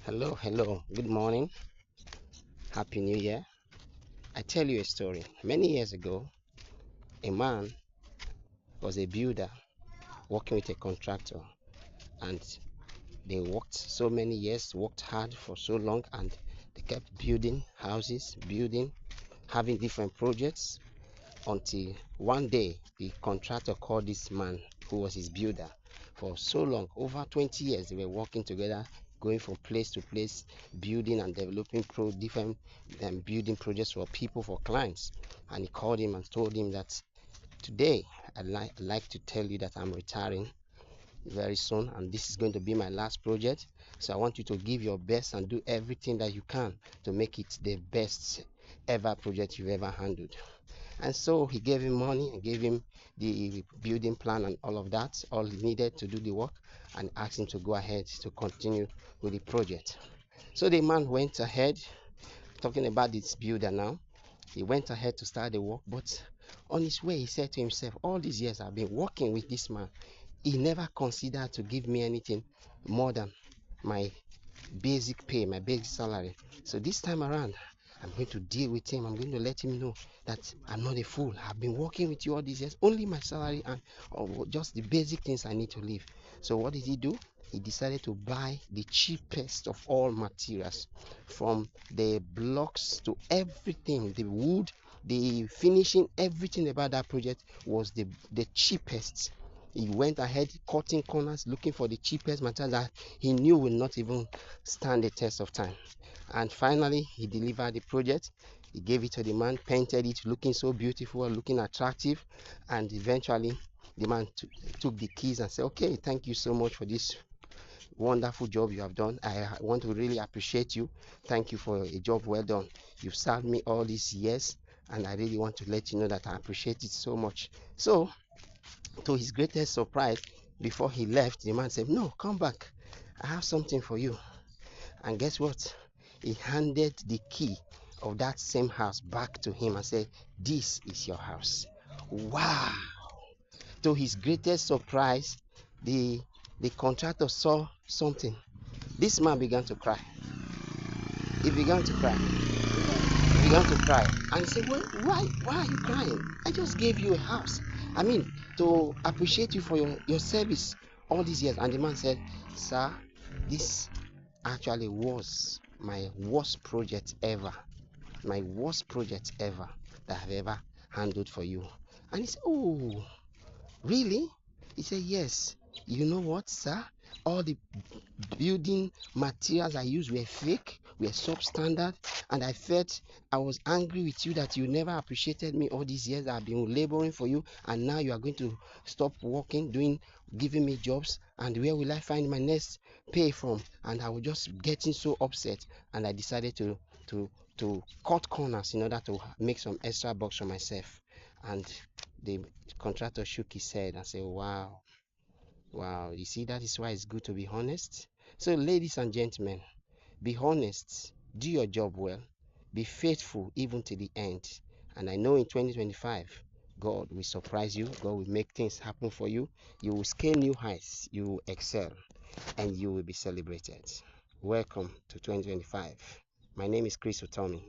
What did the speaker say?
Hello, good morning, happy new year. I tell you a story. Many years ago, a man was a builder working with a contractor, and they worked so many years, worked hard for so long, and they kept building houses, having different projects until one day the contractor called this man who was his builder for so long, over 20 years. They were working together, going from place to place, building and developing different building projects for people, for clients. And he called him and told him that today I'd like to tell you that I'm retiring very soon, and this is going to be my last project. So I want you to give your best and do everything that you can to make it the best ever project you've ever handled. And so he gave him money and gave him the building plan and all of that, all he needed to do the work, and asked him to go ahead to continue with the project. So the man went ahead, talking about this builder now. He went ahead to start the work, but on his way, he said to himself, all these years I've been working with this man, he never considered to give me anything more than my basic pay, my basic salary. So this time around, I'm going to deal with him. I'm going to let him know that I'm not a fool. I've been working with you all these years, only my salary and just the basic things I need to live. So what did he do? He decided to buy the cheapest of all materials, from the blocks to everything, the wood, the finishing, everything about that project was the cheapest. He went ahead cutting corners, looking for the cheapest material that he knew will not even stand the test of time. And finally, he delivered the project. He gave it to the man, painted it, looking so beautiful, looking attractive. And eventually, the man took the keys and said, okay, thank you so much for this wonderful job you have done. I want to really appreciate you. Thank you for a job well done. You've served me all these years, and I really want to let you know that I appreciate it so much. So, to his greatest surprise, before he left, the man said, no, come back. I have something for you. And guess what? He handed the key of that same house back to him and said, this is your house. Wow. To his greatest surprise, the contractor saw something. This man began to cry. He began to cry. He began to cry. And he said, well, why are you crying? I just gave you a house. I mean, to appreciate you for your service all these years. And the man said, sir, this actually was my worst project ever. My worst project ever that I've ever handled for you. And he said, oh, really? He said, yes. You know what, sir? All the building materials I used were fake, were substandard, and I felt I was angry with you that you never appreciated me all these years that I've been laboring for you, and now you are going to stop working, giving me jobs, and where will I find my next pay from? And I was just getting so upset, and I decided to cut corners in order to make some extra bucks for myself. And the contractor shook his head and said, wow. Wow, you see, that is why it's good to be honest. So, ladies and gentlemen, be honest, do your job well, be faithful even to the end. And I know in 2025, God will surprise you, God will make things happen for you. You will scale new heights, you will excel, and you will be celebrated. Welcome to 2025. My name is Chris Otomi.